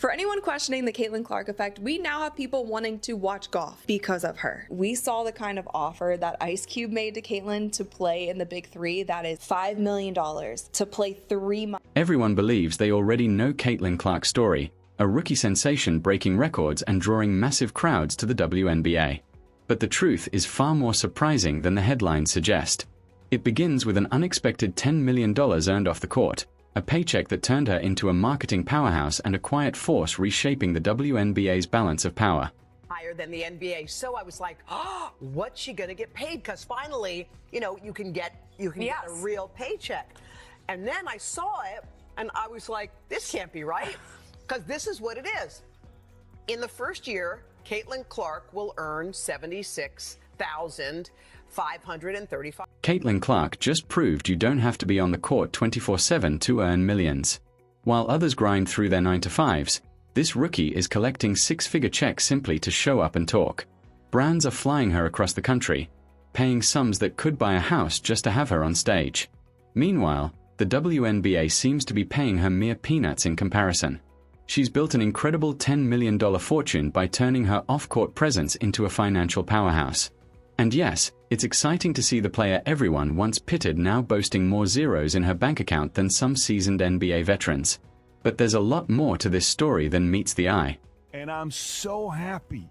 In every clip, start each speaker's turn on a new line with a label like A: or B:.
A: For anyone questioning the Caitlin Clark effect, we now have people wanting to watch golf because of her. We saw the kind of offer that Ice Cube made to Caitlin to play in the Big Three. That is $5 million to play 3 months.
B: Everyone believes they already know Caitlin Clark's story, a rookie sensation breaking records and drawing massive crowds to the WNBA. But the truth is far more surprising than the headlines suggest. It begins with an unexpected $10 million earned off the court, a paycheck that turned her into a marketing powerhouse and a quiet force reshaping the WNBA's balance of power.
C: Higher than the NBA. So I was like, oh, what's she going to get paid? Because finally, you can get a real paycheck. And then I saw it and I was like, this can't be right. Because this is what it is. In the first year, Caitlin Clark will earn $76,535.
B: Caitlin Clark just proved you don't have to be on the court 24/7 to earn millions. While others grind through their 9-to-5s, this rookie is collecting 6-figure checks simply to show up and talk. Brands are flying her across the country, paying sums that could buy a house just to have her on stage. Meanwhile, the WNBA seems to be paying her mere peanuts in comparison. She's built an incredible $10 million fortune by turning her off-court presence into a financial powerhouse. And yes, it's exciting to see the player everyone once pitted now boasting more zeros in her bank account than some seasoned NBA veterans. But there's a lot more to this story than meets the eye.
D: And I'm so happy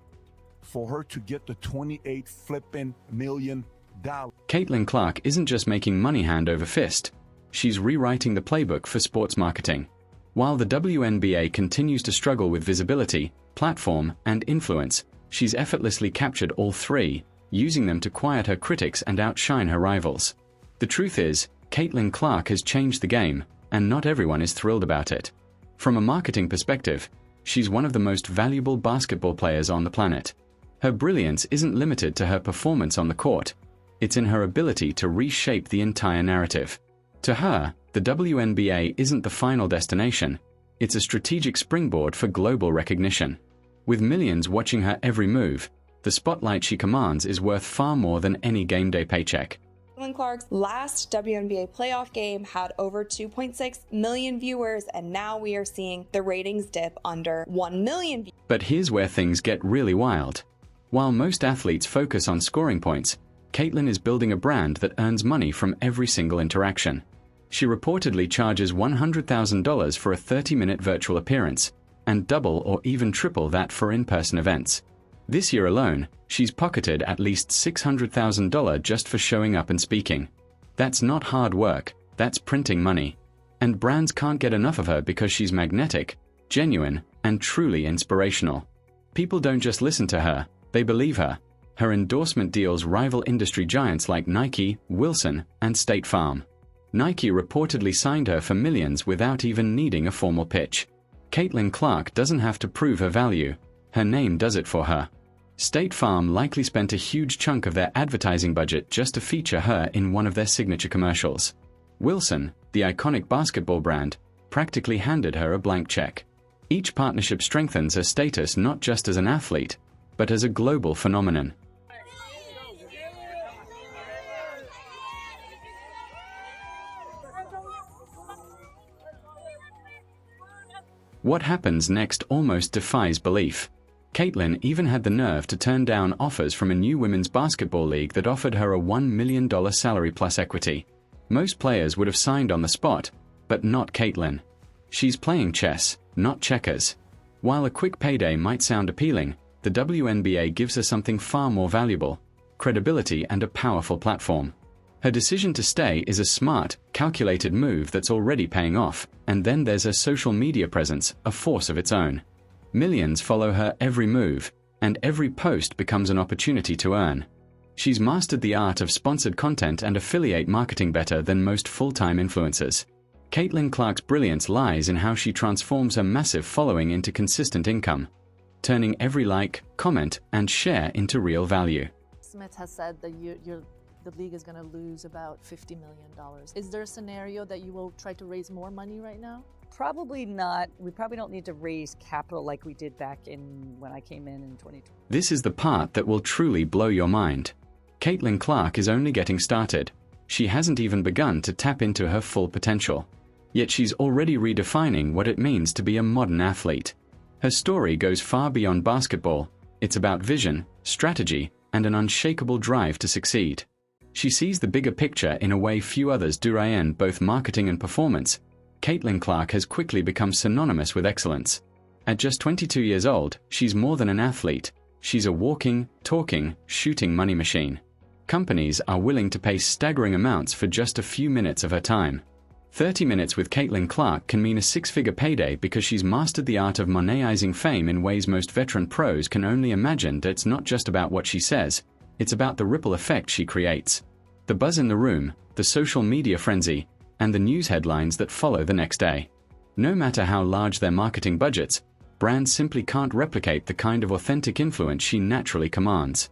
D: for her to get the $28 flipping million.
B: Caitlin Clark isn't just making money hand over fist. She's rewriting the playbook for sports marketing. While the WNBA continues to struggle with visibility, platform, and influence, she's effortlessly captured all three, using them to quiet her critics and outshine her rivals. The truth is, Caitlin Clark has changed the game, and not everyone is thrilled about it. From a marketing perspective, she's one of the most valuable basketball players on the planet. Her brilliance isn't limited to her performance on the court. It's in her ability to reshape the entire narrative. To her, the WNBA isn't the final destination. It's a strategic springboard for global recognition. With millions watching her every move, the spotlight she commands is worth far more than any game day paycheck.
A: Caitlin Clark's last WNBA playoff game had over 2.6 million viewers, and now we are seeing the ratings dip under 1 million viewers.
B: But here's where things get really wild. While most athletes focus on scoring points, Caitlin is building a brand that earns money from every single interaction. She reportedly charges $100,000 for a 30-minute virtual appearance, and double or even triple that for in-person events. This year alone, she's pocketed at least $600,000 just for showing up and speaking. That's not hard work, that's printing money. And brands can't get enough of her because she's magnetic, genuine, and truly inspirational. People don't just listen to her, they believe her. Her endorsement deals rival industry giants like Nike, Wilson, and State Farm. Nike reportedly signed her for millions without even needing a formal pitch. Caitlin Clark doesn't have to prove her value. Her name does it for her. State Farm likely spent a huge chunk of their advertising budget just to feature her in one of their signature commercials. Wilson, the iconic basketball brand, practically handed her a blank check. Each partnership strengthens her status not just as an athlete, but as a global phenomenon. What happens next almost defies belief. Caitlin even had the nerve to turn down offers from a new women's basketball league that offered her a $1 million salary plus equity. Most players would have signed on the spot, but not Caitlin. She's playing chess, not checkers. While a quick payday might sound appealing, the WNBA gives her something far more valuable: credibility and a powerful platform. Her decision to stay is a smart, calculated move that's already paying off, and then there's her social media presence, a force of its own. Millions follow her every move, and every post becomes an opportunity to earn. She's mastered the art of sponsored content and affiliate marketing better than most full-time influencers. Caitlin Clark's brilliance lies in how she transforms her massive following into consistent income, turning every like, comment, and share into real value.
E: Smith has said that the league is going to lose about $50 million. Is there a scenario that you will try to raise more money right now?
F: Probably not. We probably don't need to raise capital like we did back when I came in 2020.
B: This is the part that will truly blow your mind. Caitlin Clark is only getting started. She hasn't even begun to tap into her full potential. Yet she's already redefining what it means to be a modern athlete. Her story goes far beyond basketball. It's about vision, strategy, and an unshakable drive to succeed. She sees the bigger picture in a way few others do. In both marketing and performance, Caitlin Clark has quickly become synonymous with excellence. At just 22 years old, she's more than an athlete. She's a walking, talking, shooting money machine. Companies are willing to pay staggering amounts for just a few minutes of her time. 30 minutes with Caitlin Clark can mean a six-figure payday because she's mastered the art of monetizing fame in ways most veteran pros can only imagine. It's not just about what she says, it's about the ripple effect she creates. The buzz in the room, the social media frenzy, and the news headlines that follow the next day. No matter how large their marketing budgets, brands simply can't replicate the kind of authentic influence she naturally commands.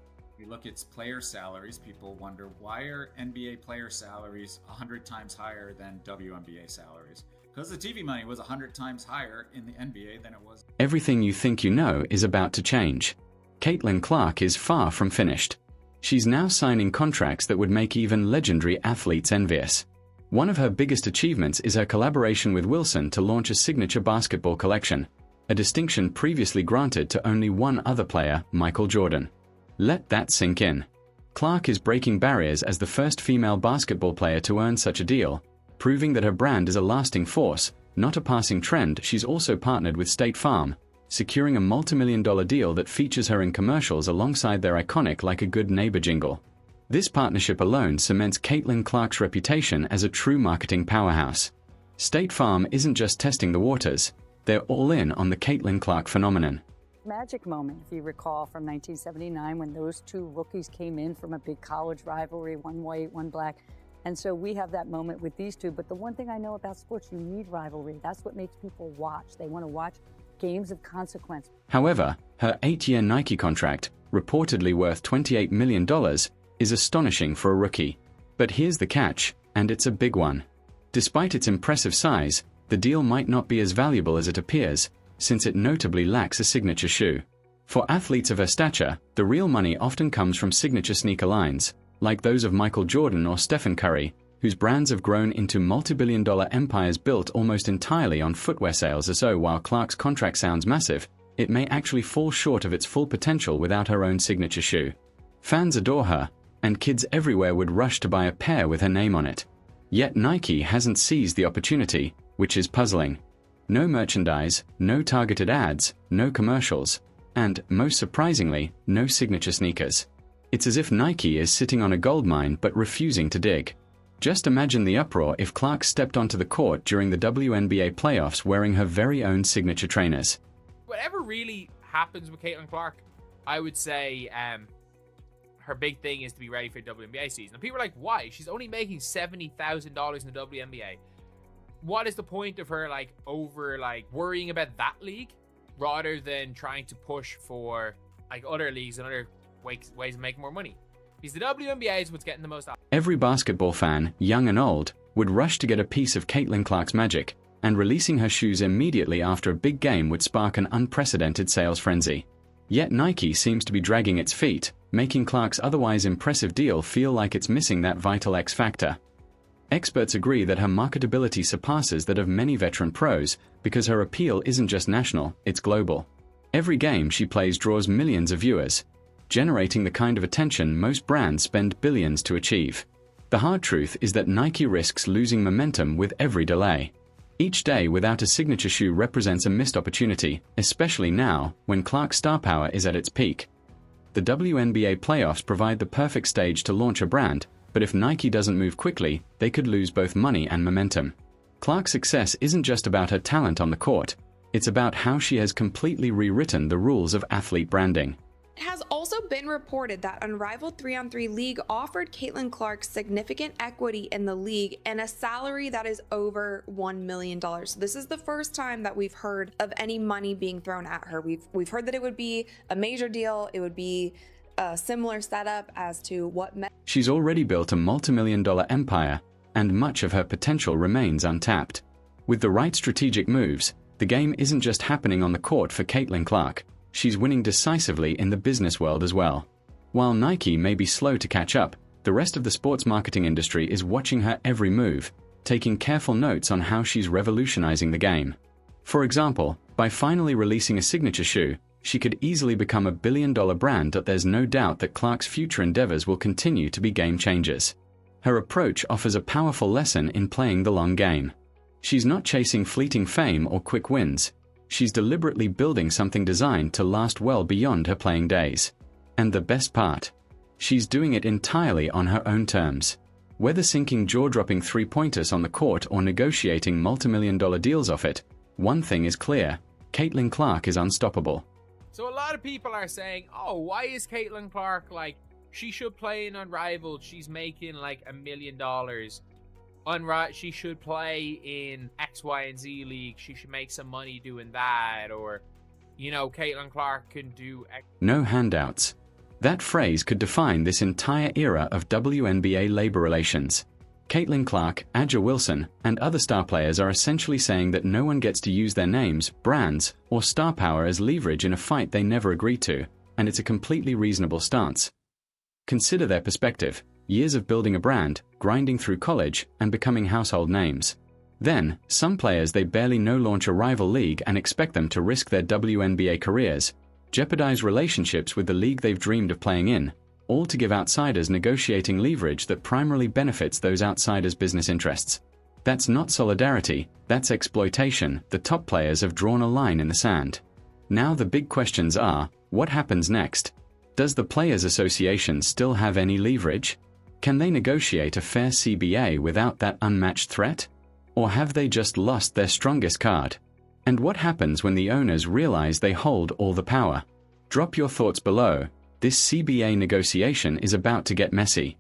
G: Look at player salaries, people wonder why are NBA player salaries 100 times higher than WNBA salaries? Because the TV money was 100 times higher in the NBA than it was.
B: Everything you think you know is about to change. Caitlin Clark is far from finished. She's now signing contracts that would make even legendary athletes envious. One of her biggest achievements is her collaboration with Wilson to launch a signature basketball collection, a distinction previously granted to only one other player, Michael Jordan. Let that sink in. Clark is breaking barriers as the first female basketball player to earn such a deal, proving that her brand is a lasting force, not a passing trend. She's also partnered with State Farm, securing a multi-million-dollar deal that features her in commercials alongside their iconic Like a Good Neighbor jingle. This partnership alone cements Caitlin Clark's reputation as a true marketing powerhouse. State Farm isn't just testing the waters, they're all in on the Caitlin Clark phenomenon.
F: Magic moment, if you recall, from 1979 when those two rookies came in from a big college rivalry, one white, one black. And so we have that moment with these two. But the one thing I know about sports, you need rivalry. That's what makes people watch. They want to watch games of consequence.
B: However, her 8-year Nike contract, reportedly worth $28 million, is astonishing for a rookie. But here's the catch, and it's a big one. Despite its impressive size, the deal might not be as valuable as it appears, since it notably lacks a signature shoe. For athletes of her stature, the real money often comes from signature sneaker lines, like those of Michael Jordan or Stephen Curry, whose brands have grown into multi-billion-dollar empires built almost entirely on footwear sales. So while Clark's contract sounds massive, it may actually fall short of its full potential without her own signature shoe. Fans adore her, and kids everywhere would rush to buy a pair with her name on it. Yet Nike hasn't seized the opportunity, which is puzzling. No merchandise, no targeted ads, no commercials, and, most surprisingly, no signature sneakers. It's as if Nike is sitting on a goldmine but refusing to dig. Just imagine the uproar if Clark stepped onto the court during the WNBA playoffs wearing her very own signature trainers.
H: Whatever really happens with Caitlin Clark, I would say her big thing is to be ready for the WNBA season. And people are like, why? She's only making $70,000 in the WNBA. What is the point of her worrying about that league rather than trying to push for other leagues and other ways of making more money? Because the WNBA is what's getting the most out.
B: Every basketball fan, young and old, would rush to get a piece of Caitlin Clark's magic, and releasing her shoes immediately after a big game would spark an unprecedented sales frenzy. Yet Nike seems to be dragging its feet, making Clark's otherwise impressive deal feel like it's missing that vital X factor. Experts agree that her marketability surpasses that of many veteran pros because her appeal isn't just national, it's global. Every game she plays draws millions of viewers, generating the kind of attention most brands spend billions to achieve. The hard truth is that Nike risks losing momentum with every delay. Each day without a signature shoe represents a missed opportunity, especially now, when Clark's star power is at its peak. The WNBA playoffs provide the perfect stage to launch a brand, but if Nike doesn't move quickly, they could lose both money and momentum. Clark's success isn't just about her talent on the court, it's about how she has completely rewritten the rules of athlete branding.
A: It has also been reported that Unrivaled 3-on-3 League offered Caitlin Clark significant equity in the league and a salary that is over $1 million. So this is the first time that we've heard of any money being thrown at her. We've heard that it would be a major deal, it would be a similar setup as to what
B: She's already built a multi-million-dollar empire, and much of her potential remains untapped. With the right strategic moves, the game isn't just happening on the court for Caitlin Clark. She's winning decisively in the business world as well. While Nike may be slow to catch up, the rest of the sports marketing industry is watching her every move, taking careful notes on how she's revolutionizing the game. For example, By finally releasing a signature shoe, she could easily become a billion-dollar brand that there's no doubt that Clark's future endeavors will continue to be game changers. Her approach offers a powerful lesson in playing the long game. She's not chasing fleeting fame or quick wins. She's deliberately building something designed to last well beyond her playing days. And the best part? She's doing it entirely on her own terms. Whether sinking jaw-dropping three-pointers on the court or negotiating multi-million-dollar deals off it, one thing is clear: Caitlin Clark is unstoppable.
H: So a lot of people are saying, oh, why is Caitlin Clark, like, she should play in Unrivaled, she's making like $1 million. She should play in X, Y, and Z league, she should make some money doing that, or, you know, Caitlin Clark can do X.
B: No handouts. That phrase could define this entire era of WNBA labor relations. Caitlin Clark, A'ja Wilson, and other star players are essentially saying that no one gets to use their names, brands, or star power as leverage in a fight they never agreed to, and it's a completely reasonable stance. Consider their perspective: years of building a brand, grinding through college, and becoming household names. Then, some players they barely know launch a rival league and expect them to risk their WNBA careers, jeopardize relationships with the league they've dreamed of playing in, all to give outsiders negotiating leverage that primarily benefits those outsiders' business interests. That's not solidarity, that's exploitation. The top players have drawn a line in the sand. Now the big questions are, what happens next? Does the Players Association still have any leverage? Can they negotiate a fair CBA without that unmatched threat? Or have they just lost their strongest card? And what happens when the owners realize they hold all the power? Drop your thoughts below. This CBA negotiation is about to get messy.